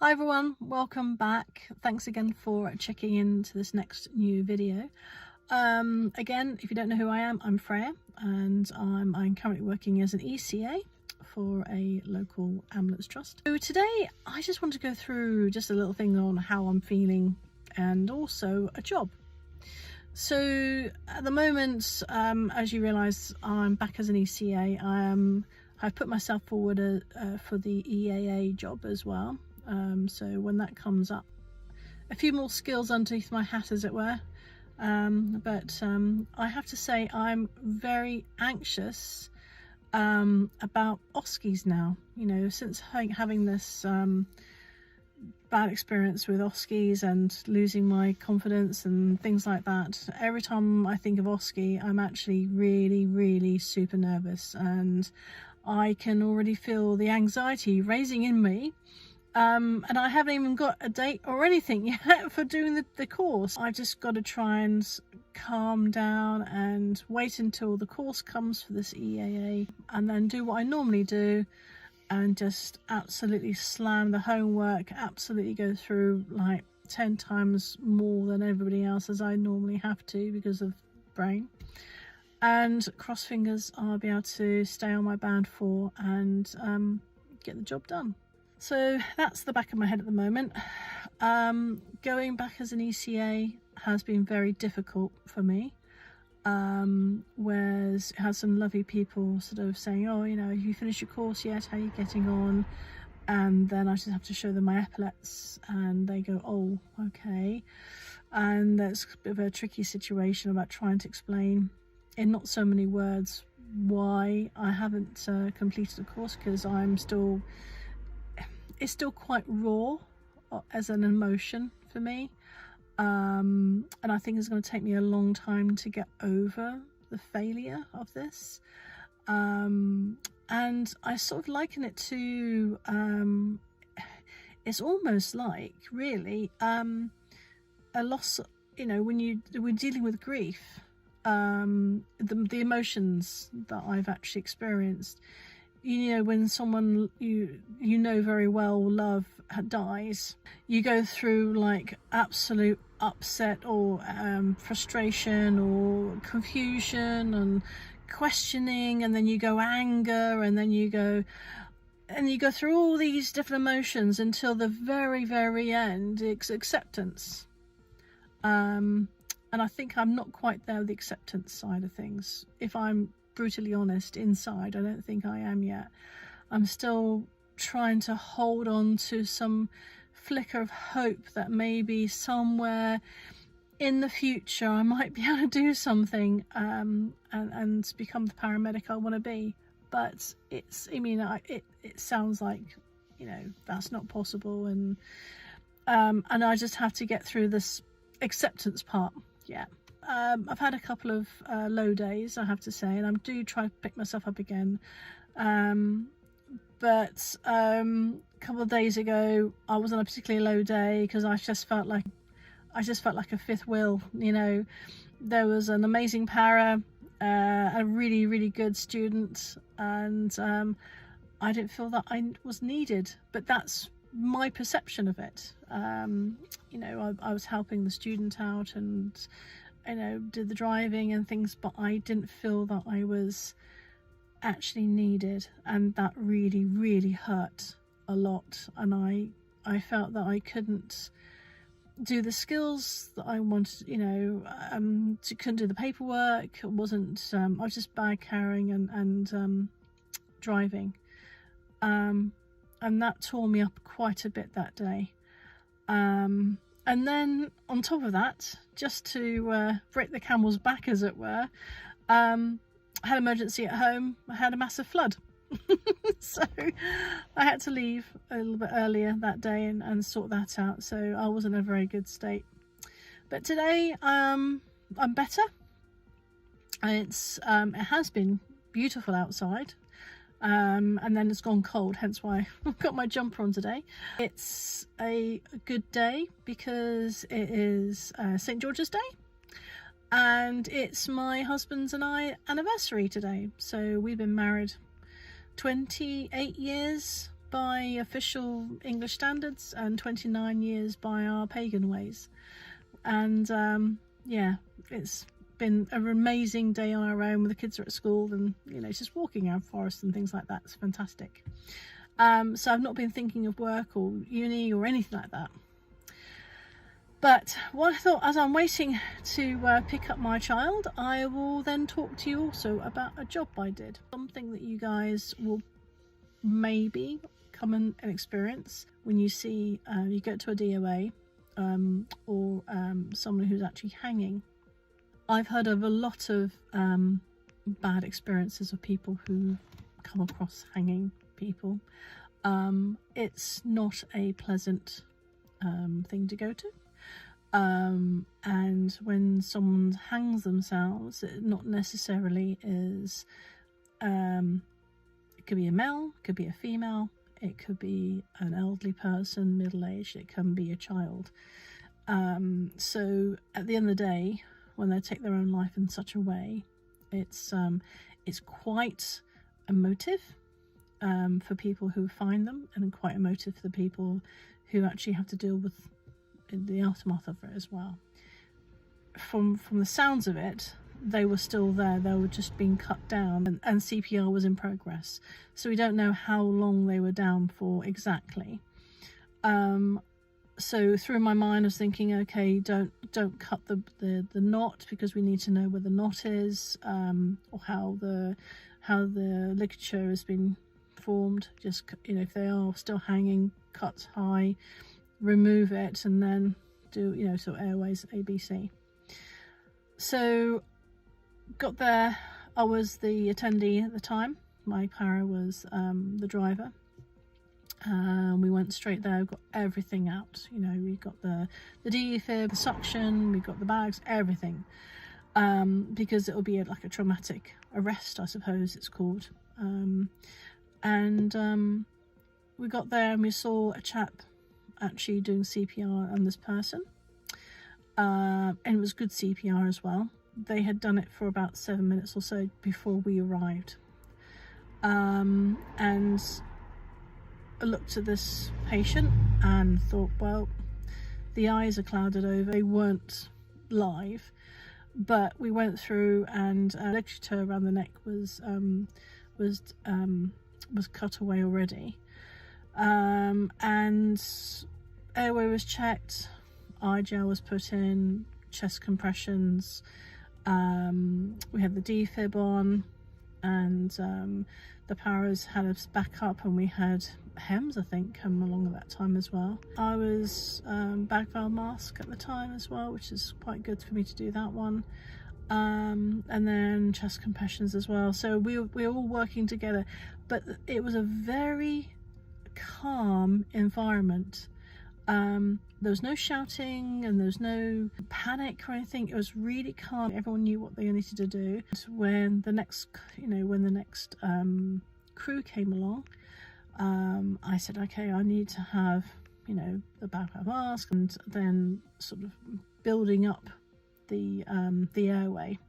Hi everyone, welcome back. Thanks again for checking into this next new video. Again, if you don't know who I am, I'm Freyja, and I'm currently working as an ECA for a local ambulance trust. So today I just want to go through just a little thing on how I'm feeling and also a job. So at the moment, as you realise, I'm back as an ECA. I've put myself forward for the EAA job as well. So when that comes up, a few more skills underneath my hat, as it were. But I have to say I'm very anxious about OSCEs now. You know, since having this bad experience with OSCEs and losing my confidence and things like that, every time I think of OSCE, I'm actually really super nervous, and I can already feel the anxiety raising in me. And I haven't even got a date or anything yet for doing the course. I've just got to try and calm down and wait until the course comes for this EAA, and then do what I normally do and just absolutely slam the homework, absolutely go through like 10 times more than everybody else, as I normally have to because of brain. And cross fingers, I'll be able to stay on my band 4 and get the job done. So that's the back of my head at the moment. Going back as an ECA has been very difficult for me, whereas it has some lovely people sort of saying, oh, you know, have you finished your course yet? How are you getting on? And then I just have to show them my epaulets and they go, oh, okay. And that's a bit of a tricky situation about trying to explain in not so many words why I haven't completed the course, because it's still quite raw as an emotion for me, and I think it's going to take me a long time to get over the failure of this, and I sort of liken it to it's almost like really a loss, you know, when we're dealing with grief, the emotions that I've actually experienced. You know, when someone you know very well love dies, you go through like absolute upset or frustration or confusion and questioning, and then you go anger, and then you go through all these different emotions until the very end. It's acceptance, and I think I'm not quite there with the acceptance side of things. If I'm brutally honest, inside I don't think I am yet. I'm still trying to hold on to some flicker of hope that maybe somewhere in the future I might be able to do something and become the paramedic I want to be. But it's, I mean, it sounds like, you know, that's not possible, and I just have to get through this acceptance part. Yeah. I've had a couple of low days, I have to say, and I do try to pick myself up again. But a couple of days ago, I was on a particularly low day because I just felt like a fifth wheel. You know, there was an amazing para, a really good student, and I didn't feel that I was needed. But that's my perception of it. You know, I was helping the student out and, you know, did the driving and things, but I didn't feel that I was actually needed, and that really hurt a lot. And I felt that I couldn't do the skills that I wanted, you know, couldn't do the paperwork. It wasn't, I was just bag carrying and driving, and that tore me up quite a bit that day. And then on top of that, just to break the camel's back, as it were, I had emergency at home. I had a massive flood. So I had to leave a little bit earlier that day and sort that out. So I wasn't in a very good state. But today I'm better. It has been beautiful outside. And then it's gone cold, hence why I've got my jumper on today. It's a good day because it is St. George's Day, and it's my husband's and I anniversary today. So we've been married 28 years by official English standards and 29 years by our pagan ways. And yeah, it's been an amazing day on our own when the kids are at school, and you know, just walking around forest and things like that. It's fantastic. So I've not been thinking of work or uni or anything like that. But what I thought, as I'm waiting to pick up my child, I will then talk to you also about a job I did. Something that you guys will maybe come and experience when you see, you go to a DOA or someone who's actually hanging. I've heard of a lot of bad experiences of people who come across hanging people. It's not a pleasant thing to go to. And when someone hangs themselves, it not necessarily is, it could be a male, it could be a female, it could be an elderly person, middle-aged, it can be a child. So at the end of the day, when they take their own life in such a way, it's quite emotive for people who find them, and quite emotive for the people who actually have to deal with the aftermath of it as well. From the sounds of it, they were still there. They were just being cut down, and CPR was in progress. So we don't know how long they were down for exactly. So through my mind, I was thinking, okay, don't cut the knot, because we need to know where the knot is, or how the ligature has been formed. Just, you know, if they are still hanging, cut high, remove it, and then do, you know, so airways ABC. So got there. I was the attendee at the time. My para was the driver. We went straight there, got everything out. You know, we got the defib, the suction, we got the bags, everything. Because it'll be like a traumatic arrest, I suppose it's called. We got there and we saw a chap actually doing CPR on this person. And it was good CPR as well. They had done it for about 7 minutes or so before we arrived. And I looked at this patient and thought, well, the eyes are clouded over. They weren't live, but we went through, and ligature around the neck was cut away already. And airway was checked, eye gel was put in, chest compressions. We had the defib on, and the paras had us back up, and we had HEMS, I think, come along at that time as well. I was bag valve mask at the time as well, which is quite good for me to do that one. And then chest compressions as well. So we were all working together, but it was a very calm environment. There was no shouting and there was no panic or anything. It was really calm. Everyone knew what they needed to do. When the next, crew came along, I said, okay, I need to have, the bag valve mask, and then sort of building up the airway,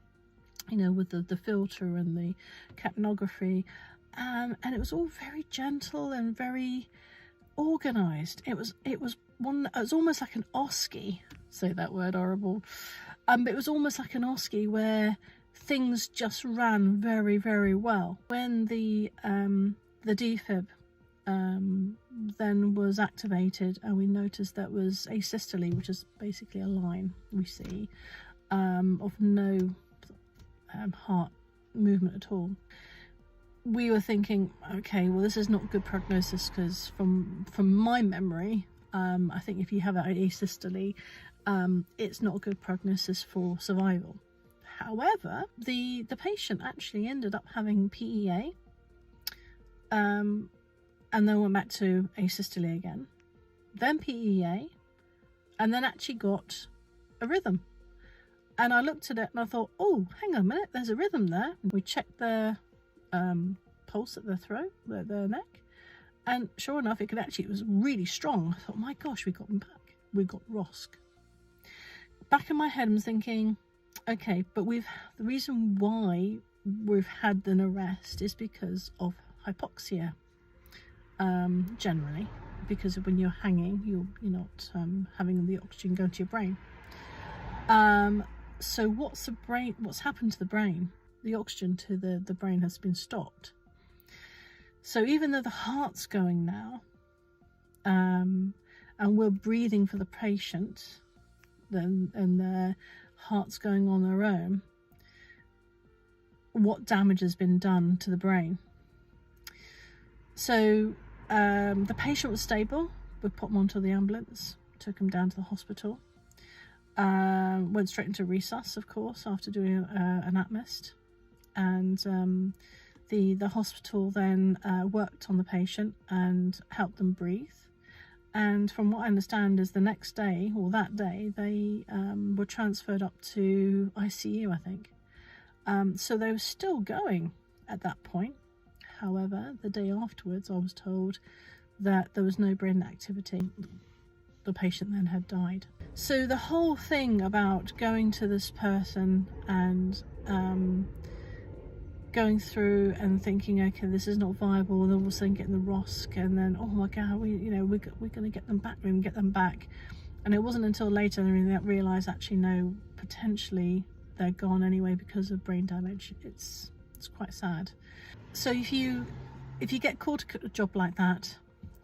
with the filter and the capnography, and it was all very gentle and very organized. It was almost like an OSCE, say that word horrible, but it was almost like an OSCE where things just ran very, very well. When the defib then was activated, and we noticed that was asystole, which is basically a line we see of no heart movement at all. We were thinking, okay, well, this is not good prognosis, because from my memory, I think if you have an asystole, it's not a good prognosis for survival. However, the patient actually ended up having PEA, and then went back to asystole again, then PEA, and then actually got a rhythm. And I looked at it and I thought, oh, hang on a minute, there's a rhythm there. We checked their pulse at their throat, their neck, and sure enough, it was really strong. I thought, my gosh, we got them back. We got ROSC. Back in my head, I'm thinking, okay, but the reason why we've had an arrest is because of hypoxia. generally, because when you're hanging, you're not having the oxygen go to your brain. So what's happened to the brain? The oxygen to the brain has been stopped. So even though the heart's going now, and we're breathing for the patient, and their heart's going on their own, what damage has been done to the brain? So the patient was stable. We put him onto the ambulance, took him down to the hospital, went straight into resus, of course, after doing an atmist, and the hospital then worked on the patient and helped them breathe. And from what I understand is the next day, or that day, they were transferred up to ICU, I think. So they were still going at that point. However, the day afterwards, I was told that there was no brain activity. The patient then had died. So the whole thing about going to this person and going through and thinking, okay, this is not viable, and all of a sudden getting the ROSC, and then, oh my God, we're going to get them back, we're going to get them back. And it wasn't until later that I realised, actually, no, potentially they're gone anyway because of brain damage. It's quite sad. So if you get called to a job like that,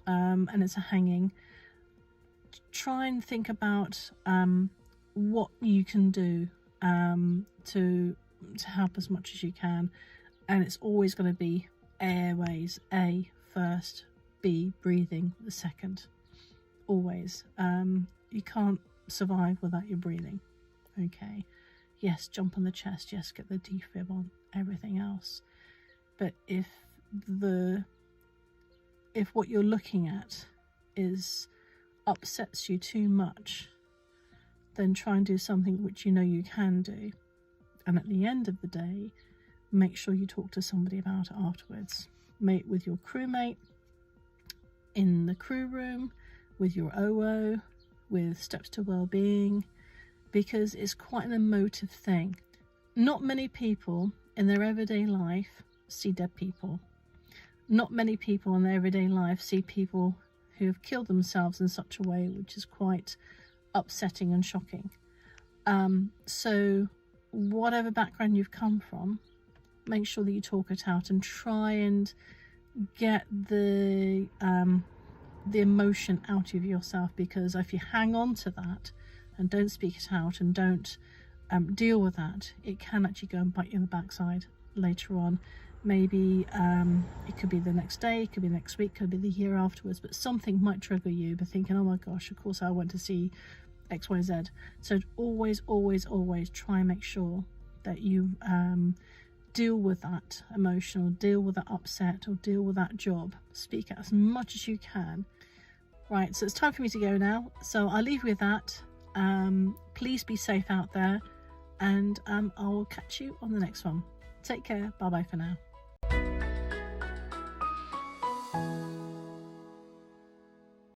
and it's a hanging, try and think about what you can do to help as much as you can. And it's always going to be airways, A first, B breathing the second. Always. You can't survive without your breathing. Okay. Yes, jump on the chest. Yes, get the defib on. Everything else. But if what you're looking at upsets you too much, then try and do something which you know you can do. And at the end of the day, make sure you talk to somebody about it afterwards. Mate with your crewmate, in the crew room, with your OO, with Steps to Wellbeing, because it's quite an emotive thing. Not many people in their everyday life see dead people. Not many people in their everyday life see people who have killed themselves in such a way, which is quite upsetting and shocking. So whatever background you've come from, make sure that you talk it out and try and get the emotion out of yourself, because if you hang on to that and don't speak it out and don't deal with that, it can actually go and bite you in the backside later on. Maybe it could be the next day, it could be next week, it could be the year afterwards, but something might trigger you by thinking, oh my gosh, of course I went to see XYZ. So always try and make sure that you deal with that emotion, or deal with that upset, or deal with that job. Speak out as much as you can. Right, so it's time for me to go now, so I'll leave you with that. Please be safe out there, and I will catch you on the next one. Take care. Bye bye for now.